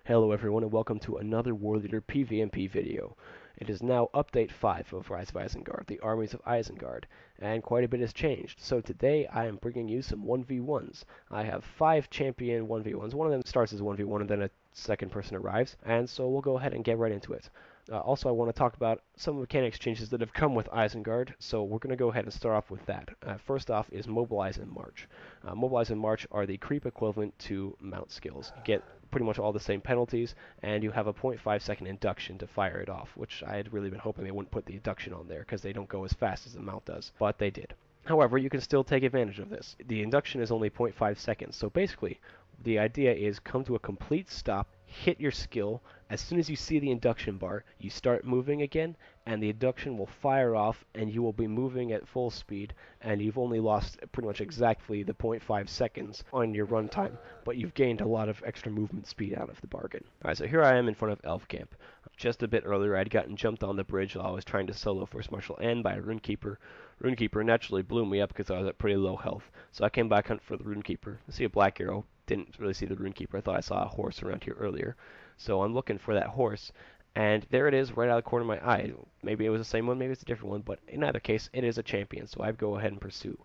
Hello everyone and welcome to another Warleader PvMP video. It is now update 5 of Rise of Isengard, the Armies of Isengard, and quite a bit has changed. So today I am bringing you some 1v1s. I have 5 champion 1v1s. One of them starts as 1v1 and then a second person arrives, and so we'll go ahead and get right into it. Also, I want to talk about some mechanics changes that have come with Isengard, so we're going to go ahead and start off with that. First off is Mobilizing March. Mobilizing March are the creep equivalent to mount skills. You get pretty much all the same penalties, and you have a 0.5 second induction to fire it off, which I had really been hoping they wouldn't put the induction on there, because they don't go as fast as the mount does, but they did. However, you can still take advantage of this. The induction is only 0.5 seconds, so basically, the idea is come to a complete stop, hit your skill. As soon as you see the induction bar, you start moving again, and the induction will fire off, and you will be moving at full speed, and you've only lost pretty much exactly the 0.5 seconds on your runtime, but you've gained a lot of extra movement speed out of the bargain. Alright, so here I am in front of Elf Camp. Just a bit earlier, I'd gotten jumped on the bridge while I was trying to solo First Martial N by a Runekeeper. Runekeeper naturally blew me up because I was at pretty low health, so I came back hunting for the Runekeeper. I see a black arrow. Didn't really see the Runekeeper. I thought I saw a horse around here earlier. So I'm looking for that horse, and there it is right out of the corner of my eye. Maybe it was the same one, maybe it's a different one, but in either case, it is a champion, so I go ahead and pursue.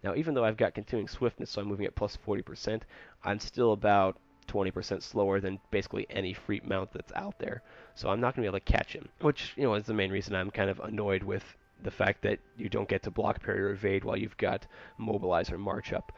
Now, even though I've got continuing swiftness, so I'm moving at plus 40%, I'm still about 20% slower than basically any Freep mount that's out there. So I'm not going to be able to catch him, which, is the main reason I'm kind of annoyed with the fact that you don't get to block, parry, or evade while you've got Mobilize or March up.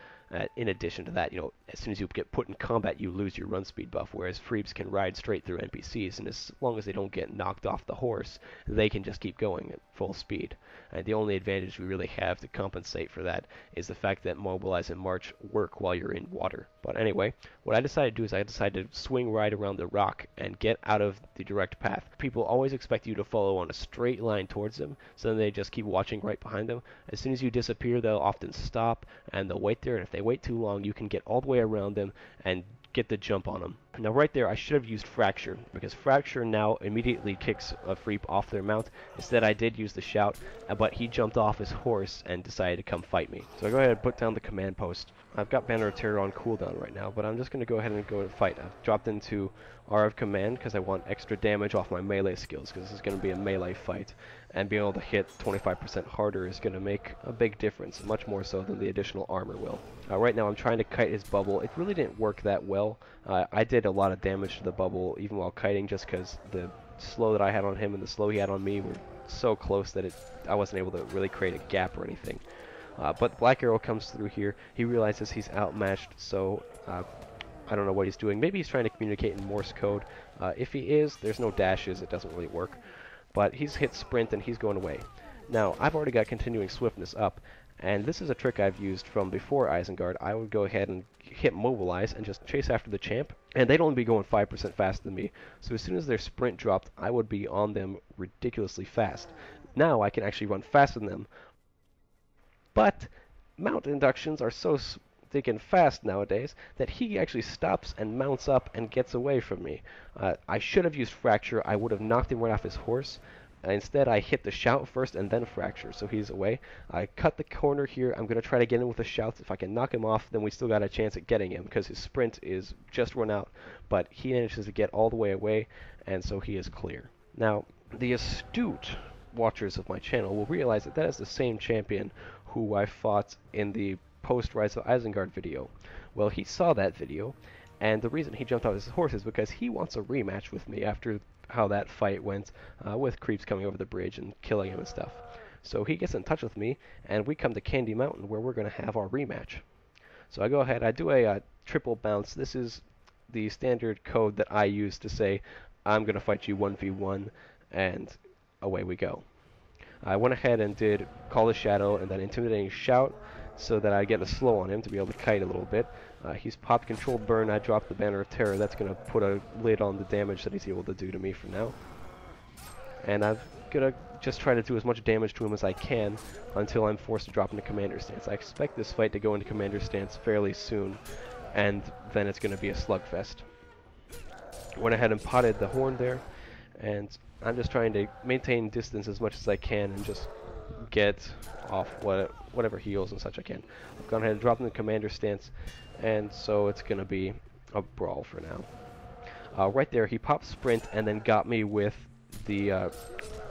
In addition to that, as soon as you get put in combat, you lose your run speed buff, whereas Freeps can ride straight through NPCs, and as long as they don't get knocked off the horse, they can just keep going at full speed. The only advantage we really have to compensate for that is the fact that Mobilize and March work while you're in water. But anyway, what I decided to do is I decided to swing right around the rock and get out of the direct path. People always expect you to follow on a straight line towards them, so then they just keep watching right behind them. As soon as you disappear, they'll often stop, and they'll wait there, and if they wait too long, you can get all the way around them and get the jump on them. Now right there, I should have used Fracture, because Fracture now immediately kicks a Freep off their mount. Instead, I did use the Shout, but he jumped off his horse and decided to come fight me. So I go ahead and put down the command post. I've got Banner of Terror on cooldown right now, but I'm just going to go ahead and go and fight. I've dropped into R of Command because I want extra damage off my melee skills, because this is going to be a melee fight, and being able to hit 25% harder is going to make a big difference, much more so than the additional armor will. Right now I'm trying to kite his bubble. It really didn't work that well. I did a lot of damage to the bubble even while kiting, just because the slow that I had on him and the slow he had on me were so close that I wasn't able to really create a gap or anything. But Black Arrow comes through here. He realizes he's outmatched, so I don't know what he's doing. Maybe he's trying to communicate in Morse code. If he is, there's no dashes. It doesn't really work. But he's hit sprint and he's going away. Now, I've already got continuing swiftness up, and this is a trick I've used from before Isengard. I would go ahead and hit Mobilize and just chase after the champ, and they'd only be going 5% faster than me. So as soon as their sprint dropped, I would be on them ridiculously fast. Now I can actually run faster than them, but mount inductions are so stinking fast nowadays that he actually stops and mounts up and gets away from me. I should have used Fracture. I would have knocked him right off his horse. Instead, I hit the Shout first and then Fracture, so he's away. I cut the corner here. I'm going to try to get him with a Shout. If I can knock him off, then we still got a chance at getting him, because his sprint is just run out. But he manages to get all the way away, and so he is clear. Now, the astute watchers of my channel will realize that that is the same champion who I fought in the post-Rise of Isengard video. Well, he saw that video, and the reason he jumped off his horse is because he wants a rematch with me after how that fight went with creeps coming over the bridge and killing him and stuff. So he gets in touch with me, and we come to Candy Mountain where we're going to have our rematch. So I go ahead, I do a triple bounce. This is the standard code that I use to say, I'm going to fight you 1v1, and away we go. I went ahead and did Call the Shadow and then Intimidating Shout, so that I get a slow on him to be able to kite a little bit. He's popped Controlled Burn. I dropped the Banner of Terror. That's going to put a lid on the damage that he's able to do to me for now. And I'm going to just try to do as much damage to him as I can until I'm forced to drop into Commander Stance. I expect this fight to go into Commander Stance fairly soon, and then it's going to be a slugfest. Went ahead and potted the horn there, and I'm just trying to maintain distance as much as I can and just get off whatever heals and such I can. I've gone ahead and dropped in the Commander Stance, and so it's going to be a brawl for now. Right there, he popped sprint and then got me with the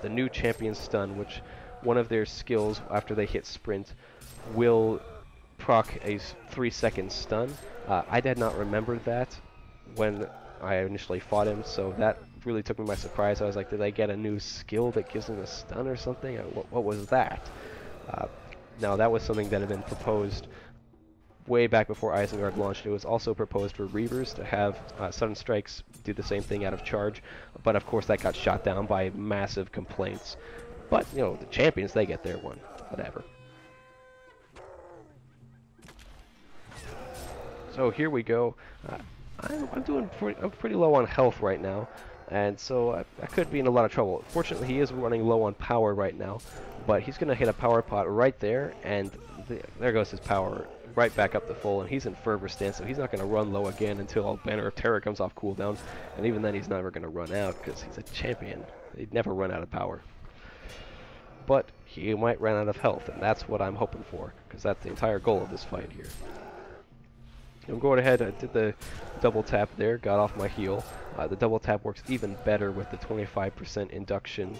new champion stun, which one of their skills after they hit sprint will proc a 3-second stun. I did not remember that when I initially fought him, so that really took me by surprise. I was like, did I get a new skill that gives him a stun or something? What was that? Now, that was something that had been proposed way back before Isengard launched. It was also proposed for Reavers to have sudden strikes do the same thing out of charge, but of course that got shot down by massive complaints. But, you know, the champions, they get their one. Whatever. So here we go. I'm pretty low on health right now, and so I could be in a lot of trouble. Fortunately, he is running low on power right now, but he's going to hit a power pot right there, and there goes his power right back up to full, and he's in fervor stance, so he's not going to run low again until Banner of Terror comes off cooldown, and even then he's never going to run out because he's a champion. He'd never run out of power. But he might run out of health, and that's what I'm hoping for, because that's the entire goal of this fight here. I'm going ahead, I did the double tap there, got off my heal. The double tap works even better with the 25% induction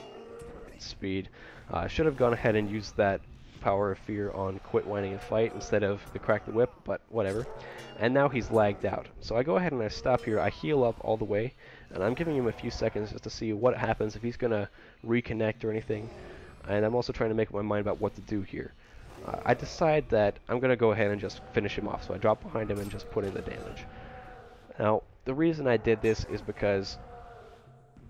speed. I should have gone ahead and used that Power of Fear on Quit Whining and Fight instead of the Crack the Whip, but whatever. And now he's lagged out. So I go ahead and I stop here, I heal up all the way, and I'm giving him a few seconds just to see what happens, if he's going to reconnect or anything. And I'm also trying to make up my mind about what to do here. I decide that I'm going to go ahead and just finish him off, so I drop behind him and just put in the damage. Now, the reason I did this is because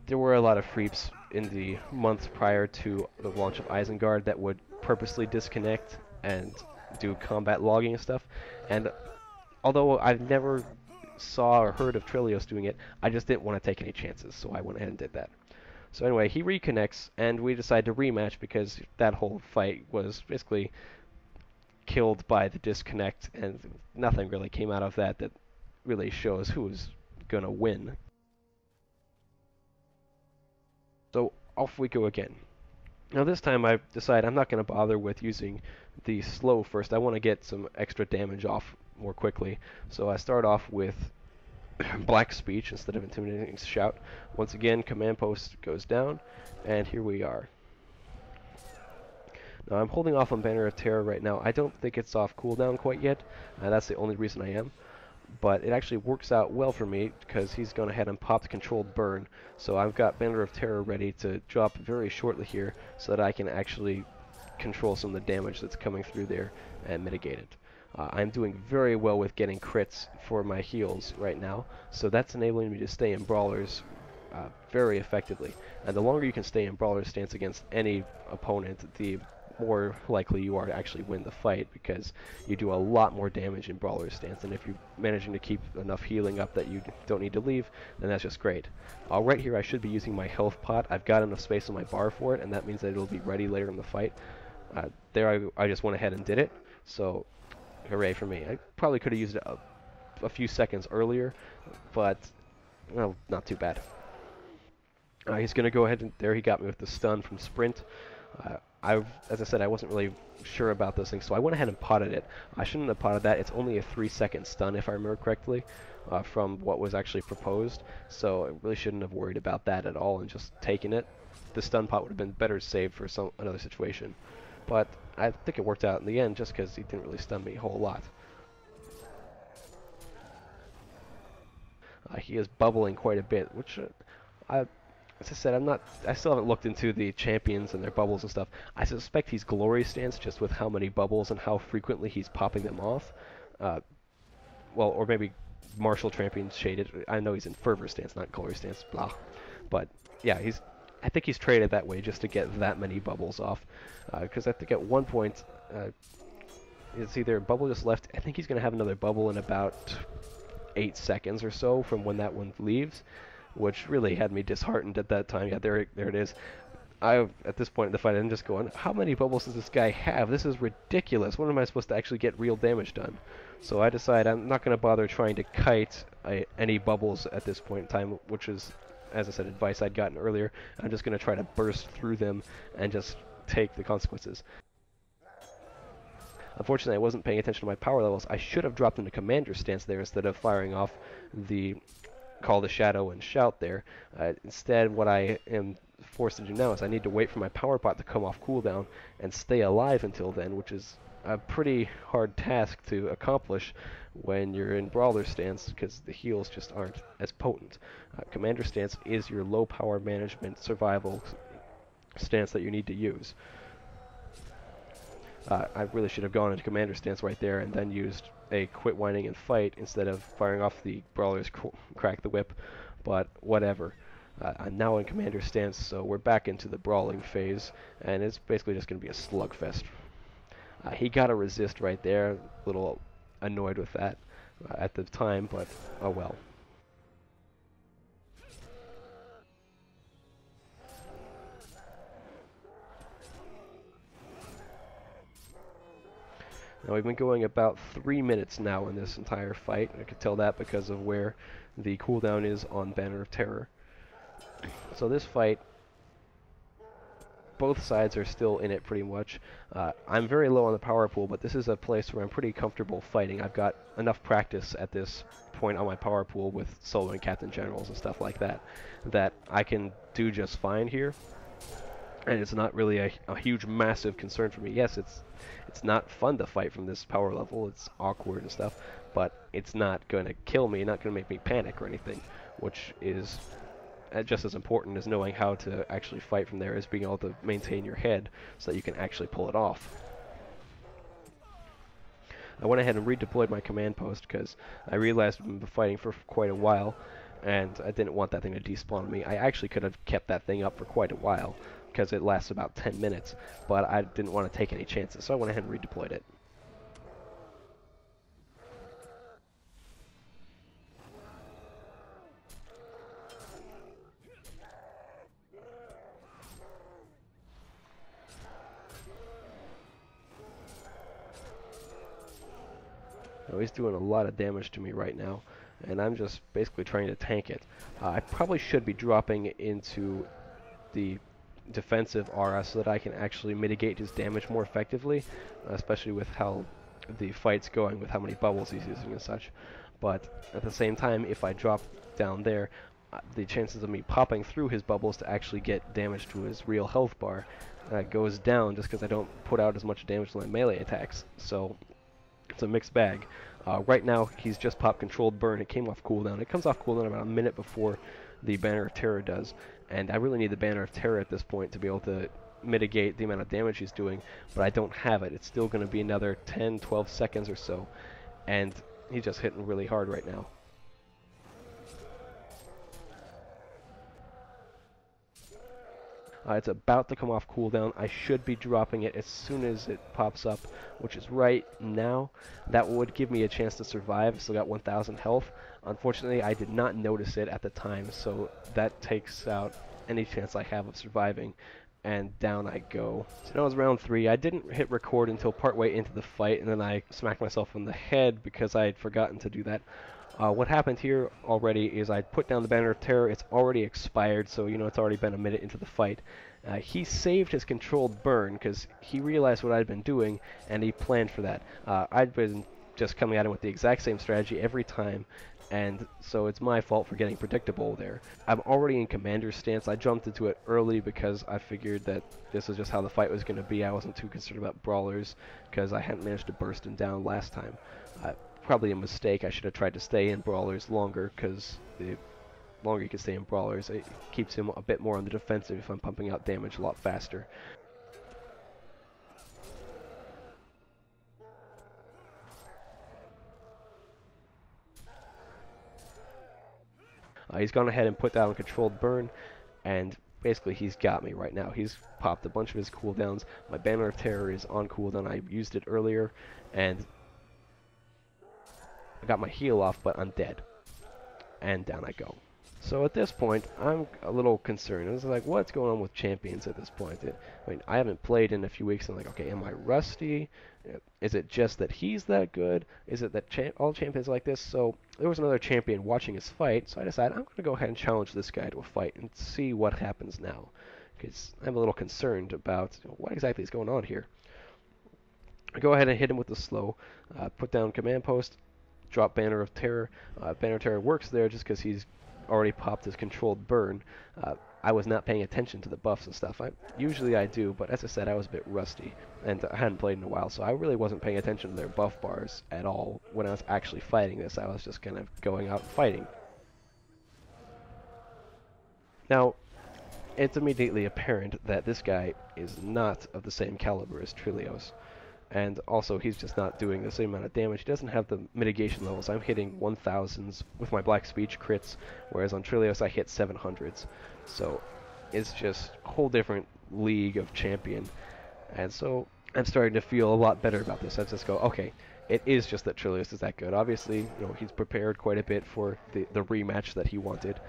there were a lot of freeps in the months prior to the launch of Isengard that would purposely disconnect and do combat logging and stuff, and although I've never saw or heard of Trillios doing it, I just didn't want to take any chances, so I went ahead and did that. So anyway, he reconnects, and we decide to rematch because that whole fight was basically killed by the disconnect, and nothing really came out of that that really shows who was gonna win. So off we go again. Now this time I decide I'm not going to bother with using the slow first. I want to get some extra damage off more quickly. So I start off with Black Speech instead of Intimidating Shout. Once again, Command Post goes down, and here we are. Now I'm holding off on Banner of Terror right now. I don't think it's off cooldown quite yet, and that's the only reason I am. But it actually works out well for me because he's gone ahead and popped Controlled Burn. So I've got Banner of Terror ready to drop very shortly here so that I can actually control some of the damage that's coming through there and mitigate it. I'm doing very well with getting crits for my heals right now, so that's enabling me to stay in Brawlers very effectively. And the longer you can stay in Brawler's stance against any opponent, the more likely you are to actually win the fight, because you do a lot more damage in Brawler's stance, and if you're managing to keep enough healing up that you don't need to leave, then that's just great. Right here I should be using my health pot. I've got enough space on my bar for it, and that means that it'll be ready later in the fight. There I just went ahead and did it, so hooray for me. I probably could have used it a few seconds earlier, but well, not too bad. He's going to go ahead and there he got me with the stun from Sprint. As I said, I wasn't really sure about those things, so I went ahead and potted it. I shouldn't have potted that. It's only a 3-second stun, if I remember correctly, from what was actually proposed, so I really shouldn't have worried about that at all and just taken it. The stun pot would have been better saved for another situation, but I think it worked out in the end just because he didn't really stun me a whole lot. He is bubbling quite a bit, which as I said, I still haven't looked into the champions and their bubbles and stuff. I suspect he's Glory Stance just with how many bubbles and how frequently he's popping them off. Well, or maybe Martial Champions shaded. I know he's in Fervor Stance, not Glory Stance, blah. But yeah, I think he's traded that way just to get that many bubbles off. Because I think at one point, it's either a bubble just left. I think he's going to have another bubble in about 8 seconds or so from when that one leaves, which really had me disheartened at that time. Yeah, there it is. At this point in the fight, I'm just going, how many bubbles does this guy have? This is ridiculous. When am I supposed to actually get real damage done? So I decide I'm not going to bother trying to kite any bubbles at this point in time, which is, as I said, advice I'd gotten earlier. I'm just going to try to burst through them and just take the consequences. Unfortunately, I wasn't paying attention to my power levels. I should have dropped into Commander Stance there instead of firing off the call the shadow and shout there. Instead, what I am forced to do now is I need to wait for my power pot to come off cooldown and stay alive until then, which is a pretty hard task to accomplish when you're in Brawler stance because the heals just aren't as potent. Commander stance is your low power management survival stance that you need to use. I really should have gone into Commander stance right there and then used a quit whining and fight instead of firing off the Brawler's crack the whip, but whatever. I'm now in Commander stance, so we're back into the brawling phase, and it's basically just going to be a slugfest. He got a resist right there, a little annoyed with that at the time, but oh well. Now we've been going about 3 minutes now in this entire fight. I could tell that because of where the cooldown is on Banner of Terror. So this fight, both sides are still in it pretty much. I'm very low on the power pool, but this is a place where I'm pretty comfortable fighting. I've got enough practice at this point on my power pool with soloing Captain Generals and stuff like that, that I can do just fine here. And it's not really a huge, massive concern for me. Yes, it's not fun to fight from this power level. It's awkward and stuff, but it's not going to kill me, not going to make me panic or anything, which is just as important as knowing how to actually fight from there, is being able to maintain your head so that you can actually pull it off. I went ahead and redeployed my command post because I realized we've been fighting for quite a while, and I didn't want that thing to despawn me. I actually could have kept that thing up for quite a while, because it lasts about 10 minutes, but I didn't want to take any chances, so I went ahead and redeployed it. Now he's doing a lot of damage to me right now, and I'm just basically trying to tank it. I probably should be dropping into the defensive aura so that I can actually mitigate his damage more effectively, especially with how the fight's going, with how many bubbles he's using and such. But at the same time, if I drop down there, the chances of me popping through his bubbles to actually get damage to his real health bar goes down just because I don't put out as much damage to my melee attacks. So it's a mixed bag. Right now, he's just popped Controlled Burn. It came off cooldown. It comes off cooldown about a minute before the Banner of Terror does, and I really need the Banner of Terror at this point to be able to mitigate the amount of damage he's doing, but I don't have it. It's still going to be another 10, 12 seconds or so, and he's just hitting really hard right now. It's about to come off cooldown. I should be dropping it as soon as it pops up, which is right now. That would give me a chance to survive. Still got 1,000 health. Unfortunately, I did not notice it at the time, so that takes out any chance I have of surviving, and down I go. So now it's round 3. I didn't hit record until partway into the fight, and then I smacked myself in the head because I had forgotten to do that. What happened here already is I put down the Banner of Terror. It's already expired, so you know it's already been a minute into the fight. He saved his Controlled Burn because he realized what I'd been doing, and he planned for that. I'd been just coming at him with the exact same strategy every time, and so it's my fault for getting predictable there. I'm already in Commander stance. I jumped into it early because I figured that this was just how the fight was going to be. I wasn't too concerned about Brawlers because I hadn't managed to burst him down last time. Probably a mistake. I should have tried to stay in Brawlers longer, because the longer you can stay in Brawlers, it keeps him a bit more on the defensive if I'm pumping out damage a lot faster. He's gone ahead and put down Controlled Burn, and basically he's got me right now. He's popped a bunch of his cooldowns. My Banner of Terror is on cooldown. I used it earlier, and I got my heal off, but I'm dead. And down I go. So at this point, I'm a little concerned. I was like, what's going on with champions at this point? I mean, I haven't played in a few weeks, and I'm like, okay, am I rusty? Is it just that he's that good? Is it that all champions are like this? So there was another champion watching his fight, so I decided I'm going to go ahead and challenge this guy to a fight and see what happens now. Because I'm a little concerned about what exactly is going on here. I go ahead and hit him with the slow, put down command post, drop Banner of Terror. Banner of Terror works there just because he's already popped his controlled burn, I was not paying attention to the buffs and stuff. Usually I do, but as I said, I was a bit rusty, and I hadn't played in a while, so I really wasn't paying attention to their buff bars at all when I was actually fighting this. I was just kind of going out and fighting. Now, it's immediately apparent that this guy is not of the same caliber as Trillios. And also, he's just not doing the same amount of damage. He doesn't have the mitigation levels. I'm hitting 1000s with my Black Speech crits, whereas on Trillios I hit 700s. So, it's just a whole different league of champion. And so, I'm starting to feel a lot better about this. I just go, okay, it is just that Trillios is that good. Obviously, he's prepared quite a bit for the rematch that he wanted.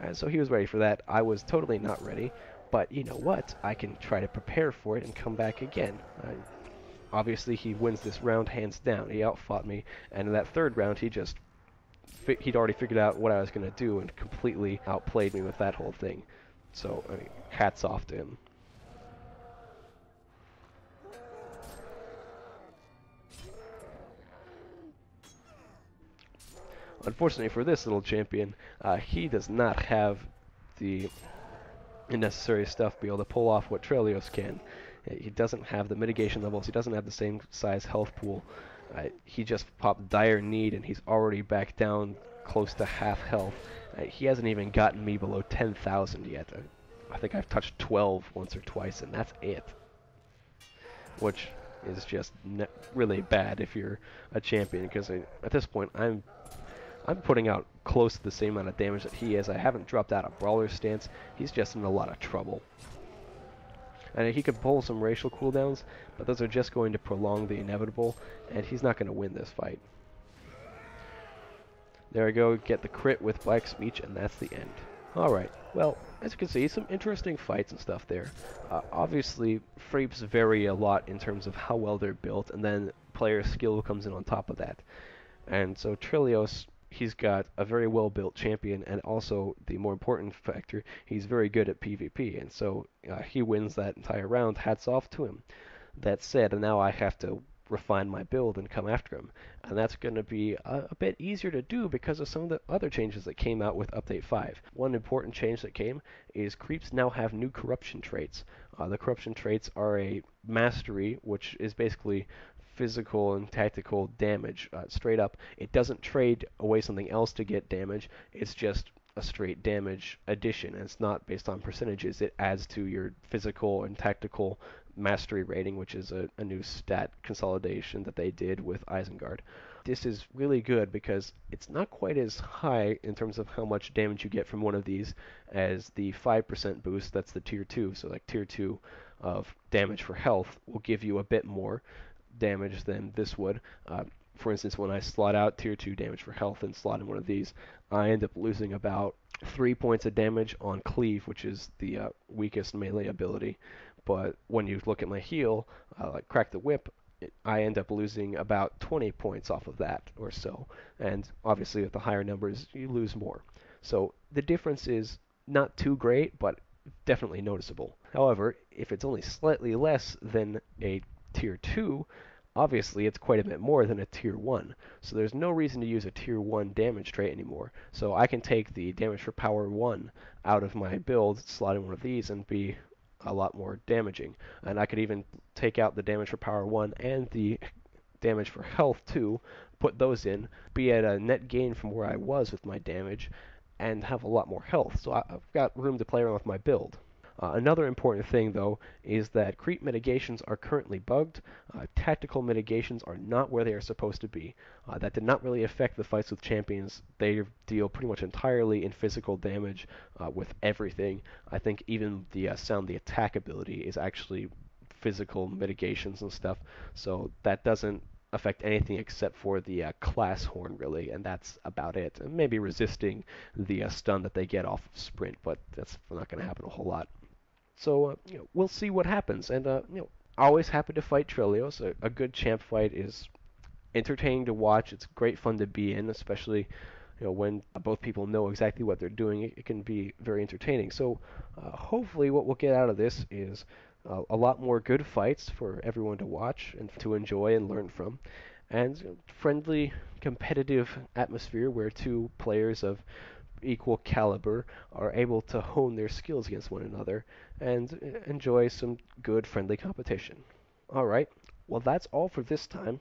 And so he was ready for that. I was totally not ready. But you know what? I can try to prepare for it and come back again. Obviously, he wins this round hands down. He outfought me, and in that third round, he'd already figured out what I was going to do and completely outplayed me with that whole thing. So, I mean, hats off to him. Unfortunately for this little champion, he does not have the necessary stuff to be able to pull off what Trillios can. He doesn't have the mitigation levels. He doesn't have the same size health pool. He just popped Dire Need, and he's already back down close to half health. He hasn't even gotten me below 10,000 yet. I think I've touched 12 once or twice, and that's it. Which is just really bad if you're a champion, because at this point I'm putting out close to the same amount of damage that he is. I haven't dropped out of Brawler stance. He's just in a lot of trouble. And he could pull some racial cooldowns, but those are just going to prolong the inevitable, and he's not going to win this fight. There we go, get the crit with Black Speech, and that's the end. Alright, well, as you can see, some interesting fights and stuff there. Obviously, Fraps vary a lot in terms of how well they're built, and then player skill comes in on top of that. And so Trillios, he's got a very well-built champion, and also, the more important factor, he's very good at PvP, and so he wins that entire round. Hats off to him. That said, now I have to refine my build and come after him, and that's going to be a bit easier to do because of some of the other changes that came out with Update 5. One important change that came is creeps now have new corruption traits. The corruption traits are a mastery, which is basically physical and tactical damage. Straight up, it doesn't trade away something else to get damage, it's just a straight damage addition. It's not based on percentages, it adds to your physical and tactical mastery rating, which is a new stat consolidation that they did with Isengard. This is really good because it's not quite as high in terms of how much damage you get from one of these as the 5% boost, that's the tier 2. So like tier 2 of damage for health will give you a bit more damage than this would. For instance, when I slot out tier 2 damage for health and slot in one of these, I end up losing about 3 points of damage on Cleave, which is the weakest melee ability. But when you look at my heal, like Crack the Whip, I end up losing about 20 points off of that or so. And obviously with the higher numbers, you lose more. So the difference is not too great, but definitely noticeable. However, if it's only slightly less than a tier 2, obviously it's quite a bit more than a tier 1. So there's no reason to use a tier 1 damage trait anymore. So I can take the damage for power 1 out of my build, slot in one of these, and be a lot more damaging. And I could even take out the damage for power 1 and the damage for health 2, put those in, be at a net gain from where I was with my damage, and have a lot more health. So I've got room to play around with my build. Another important thing, though, is that creep mitigations are currently bugged. Tactical mitigations are not where they are supposed to be. That did not really affect the fights with champions. They deal pretty much entirely in physical damage with everything. I think even the sound the attack ability is actually physical mitigations and stuff. So that doesn't affect anything except for the class horn, really, and that's about it. And maybe resisting the stun that they get off of sprint, but that's not going to happen a whole lot. So, we'll see what happens. And, always happy to fight Trillios. A good champ fight is entertaining to watch. It's great fun to be in, especially, when both people know exactly what they're doing. It can be very entertaining. So, hopefully what we'll get out of this is a lot more good fights for everyone to watch and to enjoy and learn from. And friendly, competitive atmosphere where two players of equal caliber are able to hone their skills against one another and enjoy some good friendly competition. Alright, well that's all for this time.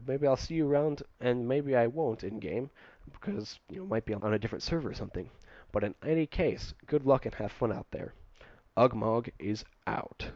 Maybe I'll see you around, and maybe I won't in-game, because, might be on a different server or something. But in any case, good luck and have fun out there. Ugmog is out.